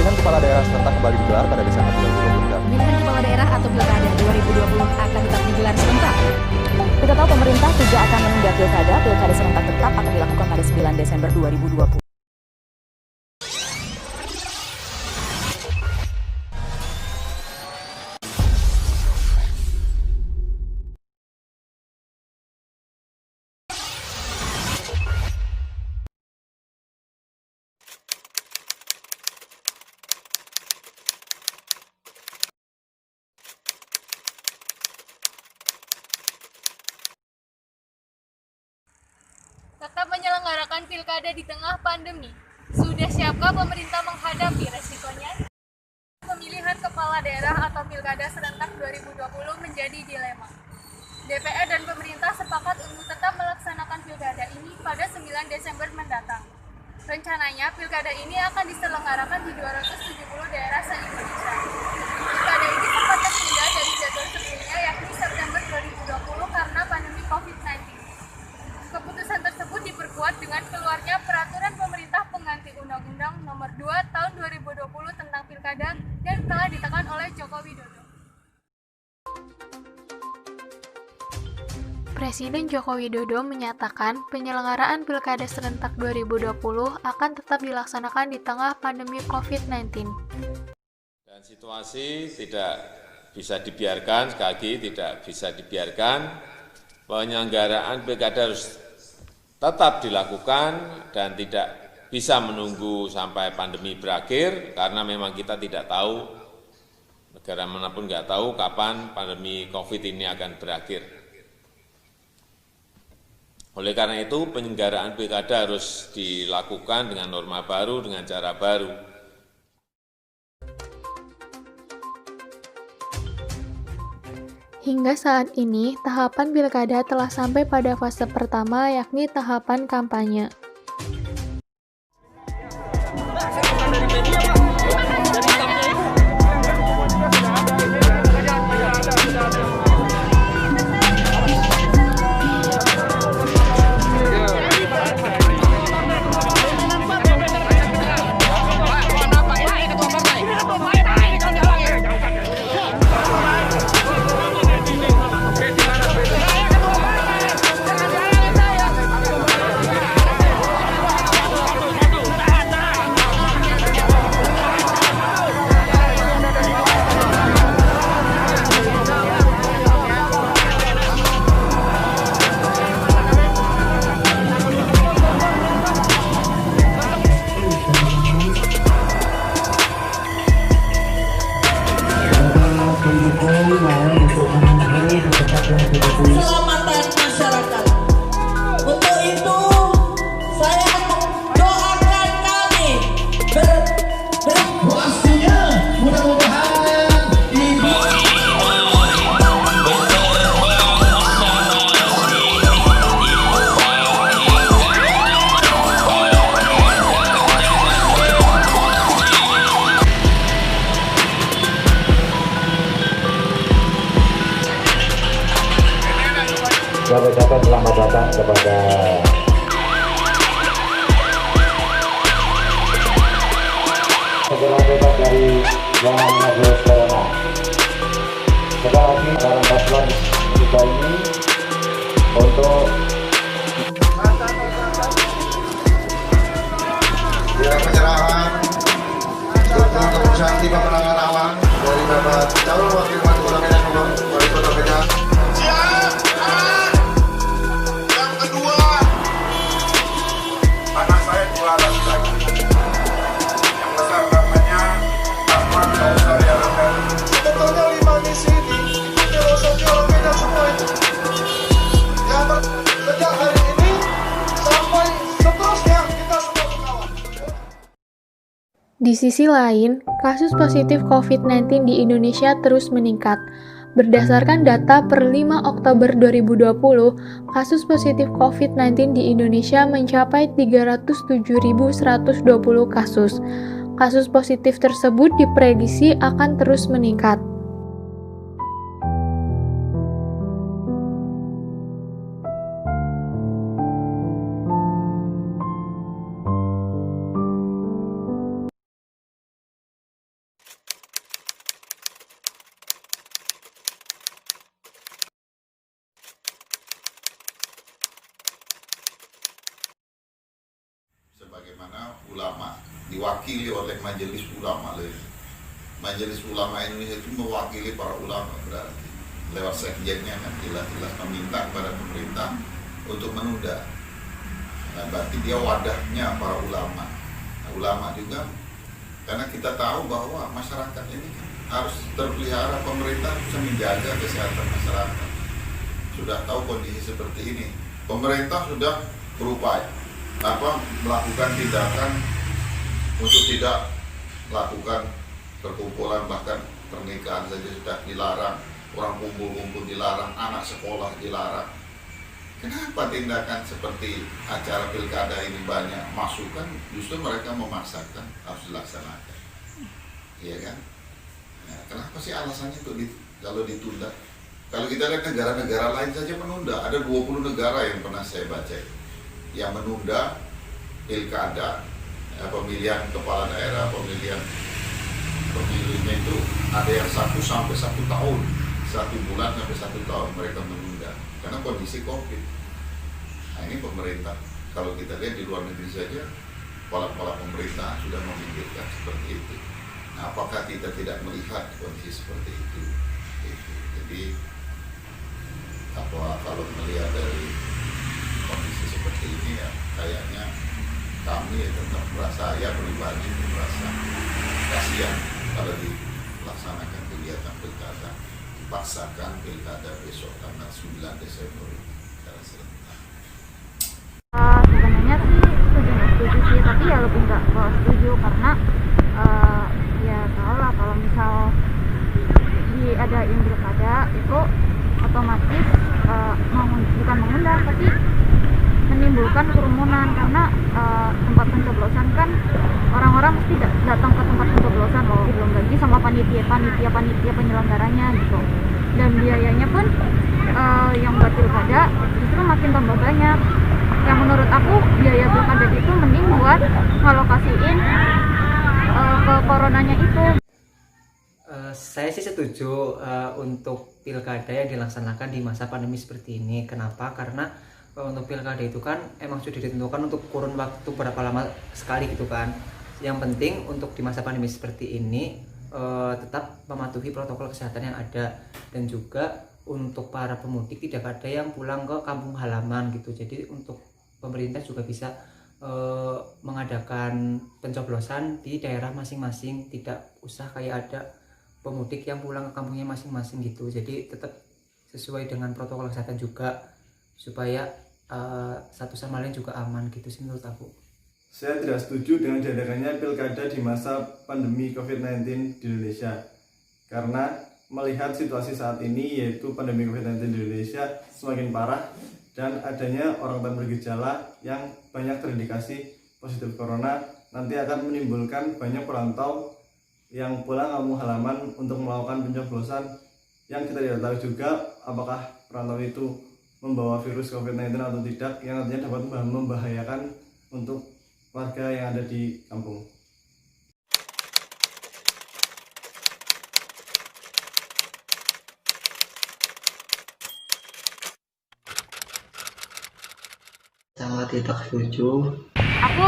Pemilihan kepala daerah serentak kembali digelar pada Desember 2023. Pemilihan kepala daerah atau pilkada 2020 akan tetap digelar serentak. Kita tahu pemerintah tidak akan menunda pilkada. Pilkada serentak tetap akan dilakukan pada 9 Desember 2020. Tetap menyelenggarakan pilkada di tengah pandemi. Sudah siapkah pemerintah menghadapi resikonya? Pemilihan kepala daerah atau pilkada serentak 2020 menjadi dilema. DPR dan pemerintah sepakat untuk tetap melaksanakan pilkada ini pada 9 Desember mendatang. Rencananya, pilkada ini akan diselenggarakan di 270 daerah se-Indonesia. Pilkada ini sempat tertunda dari jadwal sebelumnya, yakni September 2020 karena pandemi COVID-19. Keputusan tersebut diperkuat dengan keluarnya peraturan pemerintah pengganti Undang-Undang Nomor 2 Tahun 2020 tentang Pilkada yang telah ditekan oleh Joko Widodo. Presiden Joko Widodo menyatakan penyelenggaraan Pilkada serentak 2020 akan tetap dilaksanakan di tengah pandemi COVID-19. Dan situasi tidak bisa dibiarkan, sekali lagi tidak bisa dibiarkan, penyelenggaraan pilkada harus tetap dilakukan dan tidak bisa menunggu sampai pandemi berakhir karena memang kita tidak tahu, negara manapun nggak tahu kapan pandemi COVID ini akan berakhir. Oleh karena itu penyelenggaraan pilkada harus dilakukan dengan norma baru, dengan cara baru. Hingga saat ini, tahapan pilkada telah sampai pada fase pertama, yakni tahapan kampanye. Keselamatan masyarakat. Untuk itu, saya mendoakan kami pastinya mudah-mudahan ibu. Saya ucapkan selamat datang kepada segera bebas dari yang namanya virus corona. Sekali lagi dalam paslon kita ini untuk penyerahan struktur keputusan tim pemenangan awal dari Bapak calon wakil wali kota Medan wali kota Medan. Anak saya 2 lagi yang besar namanya Ahmad Kausar Yaran. Sebetulnya 5 di sini itu filosofi orang Medan semua itu. Yang sejak hari ini sampai seterusnya kita semua berkawan. Di sisi lain, kasus positif COVID-19 di Indonesia terus meningkat. Berdasarkan data per 5 Oktober 2020, kasus positif COVID-19 di Indonesia mencapai 307.120 kasus. Kasus positif tersebut diprediksi akan terus meningkat. diwakili oleh Majelis Ulama. Majelis Ulama Indonesia itu mewakili para ulama, berarti lewat sekjennya kan jelas-jelas meminta kepada pemerintah untuk menunda. Nah, berarti dia wadahnya para ulama. Nah, ulama juga, karena kita tahu bahwa masyarakat ini kan harus terpelihara, pemerintah bisa menjaga kesehatan masyarakat. Sudah tahu kondisi seperti ini, pemerintah sudah berupaya melakukan tindakan untuk tidak melakukan perkumpulan, bahkan pernikahan saja sudah dilarang, orang kumpul-kumpul dilarang, anak sekolah dilarang. Kenapa tindakan seperti acara pilkada ini banyak masukan, justru mereka memaksakan harus dilaksanakan, iya kan? Nah, kenapa sih alasannya itu kalau ditunda? Kalau kita lihat negara-negara lain saja menunda, ada 20 negara yang pernah saya baca yang menunda pilkada, pemilihan kepala daerah, pemilihnya itu ada yang 1 sampai 1 tahun, 1 bulan sampai 1 tahun mereka menunda karena kondisi COVID. Nah, ini pemerintah, kalau kita lihat di luar negeri saja, kepala-kepala pemerintah sudah memikirkan seperti itu. Nah, apakah kita tidak melihat kondisi seperti itu? Jadi kalau melihat dari kondisi seperti ini ya kayaknya kami tetap merasa, saya pribadi merasa kasihan kalau dilaksanakan kegiatan pilkada, dipaksakan pilkada besok tanggal 9 Desember secara serentak. Sebenarnya sih setuju sih, tapi ya lebih nggak setuju karena ya salah kalau misal diadain pilkada itu otomatis bukan mengundang tapi menimbulkan kerumunan karena tempat pencoblosan kan orang-orang mesti datang ke tempat pencoblosan loh, belum lagi sama panitia penyelenggaranya gitu, dan biayanya pun yang buat pilkada justru makin tambah banyak. Yang menurut aku biaya pilkada itu mending buat ngalokasiin ke coronanya itu. Saya sih setuju untuk pilkada yang dilaksanakan di masa pandemi seperti ini. Kenapa? Karena untuk pilkada itu kan emang sudah ditentukan untuk kurun waktu berapa lama sekali gitu kan. Yang penting untuk di masa pandemi seperti ini tetap mematuhi protokol kesehatan yang ada, dan juga untuk para pemudik tidak ada yang pulang ke kampung halaman gitu. Jadi untuk pemerintah juga bisa mengadakan pencoblosan di daerah masing-masing, tidak usah kayak ada pemudik yang pulang ke kampungnya masing-masing gitu. Jadi tetap sesuai dengan protokol kesehatan juga supaya satu sama lain juga aman gitu sih menurut aku. Saya tidak setuju dengan diadakannya pilkada di masa pandemi COVID-19 di Indonesia, karena melihat situasi saat ini, yaitu pandemi COVID-19 di Indonesia semakin parah dan adanya orang tanpa bergejala yang banyak terindikasi positif corona, nanti akan menimbulkan banyak perantau yang pulang kampung halaman untuk melakukan pencoblosan yang kita tidak tahu juga apakah perantau itu membawa virus COVID-19 atau tidak, yang nantinya dapat membahayakan untuk warga yang ada di kampung. Sangat tidak setuju. Aku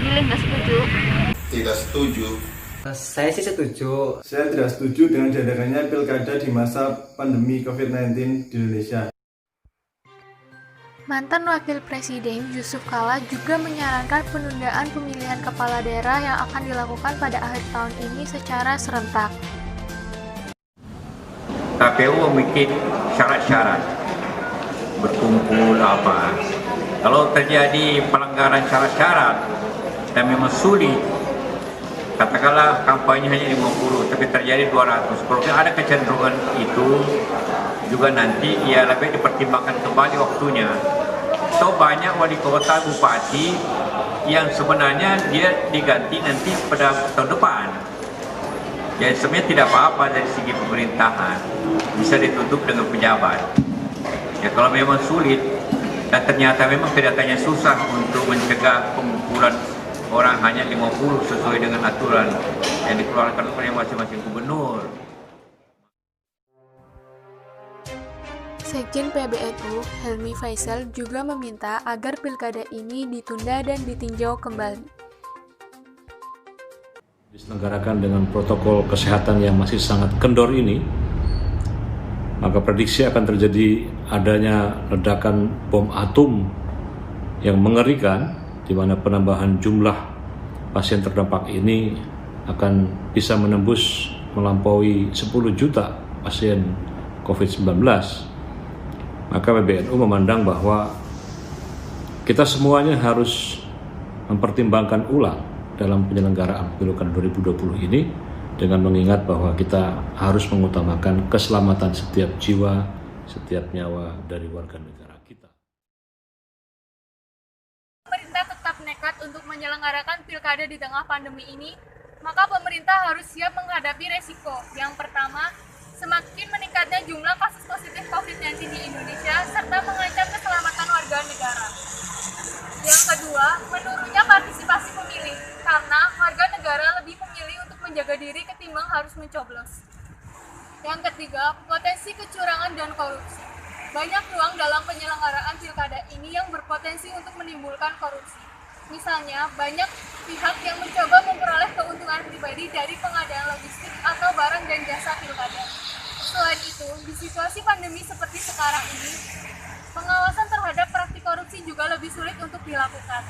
milih nggak setuju. Tidak setuju. Saya sih setuju. Saya tidak setuju dengan diadakannya pilkada di masa pandemi COVID-19 di Indonesia. Mantan Wakil Presiden Yusuf Kala juga menyarankan penundaan pemilihan kepala daerah yang akan dilakukan pada akhir tahun ini secara serentak. KPU membuat syarat-syarat berkumpul apa. Kalau terjadi pelanggaran syarat-syarat dan memang sulit, katakanlah kampanye hanya 50 tapi terjadi 200, kalau ada kecenderungan itu juga nanti ya lebih dipertimbangkan kembali waktunya. So banyak wali kota, bupati yang sebenarnya dia diganti nanti pada tahun depan. Jadi sebenarnya tidak apa-apa dari segi pemerintahan, bisa ditutup dengan pejabat. Ya kalau memang sulit dan ternyata memang kelihatannya susah untuk mencegah pengumpulan orang hanya 50 sesuai dengan aturan yang dikeluarkan oleh masing-masing gubernur. Sekjen PBNU, Helmi Faisal, juga meminta agar pilkada ini ditunda dan ditinjau kembali. Diselenggarakan dengan protokol kesehatan yang masih sangat kendor ini, maka prediksi akan terjadi adanya ledakan bom atom yang mengerikan, di mana penambahan jumlah pasien terdampak ini akan bisa menembus melampaui 10 juta pasien COVID-19. Maka PBNU memandang bahwa kita semuanya harus mempertimbangkan ulang dalam penyelenggaraan Pemilu Kada 2020 ini, dengan mengingat bahwa kita harus mengutamakan keselamatan setiap jiwa, setiap nyawa dari warga negara kita. Pemerintah tetap nekat untuk menyelenggarakan pilkada di tengah pandemi ini, maka pemerintah harus siap menghadapi resiko. Yang pertama, semakin meningkatnya jumlah kasus positif COVID-19 di Indonesia serta mengancam keselamatan warga negara. Yang kedua, menurunnya partisipasi pemilih, karena warga negara lebih memilih untuk menjaga diri ketimbang harus mencoblos. Yang ketiga, potensi kecurangan dan korupsi. Banyak ruang dalam penyelenggaraan pilkada ini yang berpotensi untuk menimbulkan korupsi. Misalnya, banyak pihak yang mencoba memperoleh keuntungan pribadi dari pengadaan logistik atau barang dan jasa pilkada. Selain itu, di situasi pandemi seperti sekarang ini, pengawasan terhadap praktik korupsi juga lebih sulit untuk dilakukan.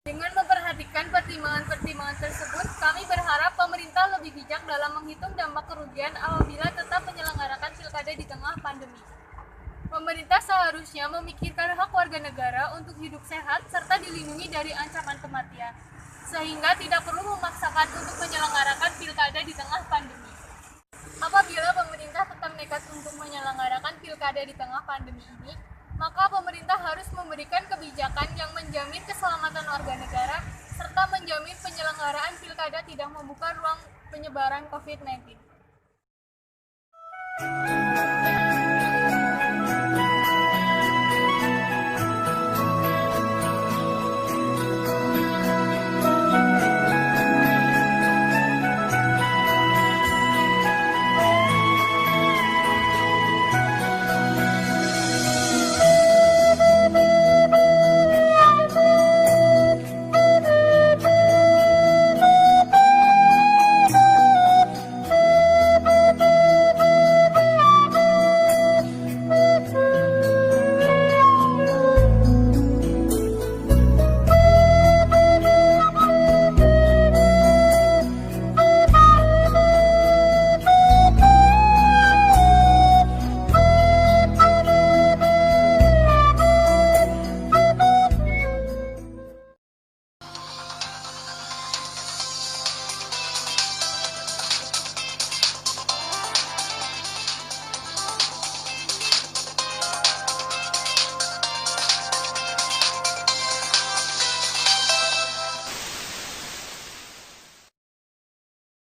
Dengan memperhatikan pertimbangan-pertimbangan tersebut, kami berharap pemerintah lebih bijak dalam menghitung dampak kerugian apabila tetap menyelenggarakan pilkada di tengah pandemi. Pemerintah seharusnya memikirkan hak warga negara untuk hidup sehat serta dilindungi dari ancaman kematian, sehingga tidak perlu memaksakan untuk menyelenggarakan pilkada di tengah pandemi. Apabila pemerintah tetap nekat untuk menyelenggarakan pilkada di tengah pandemi ini, maka pemerintah harus memberikan kebijakan yang menjamin keselamatan warga negara serta menjamin penyelenggaraan pilkada tidak membuka ruang penyebaran COVID-19.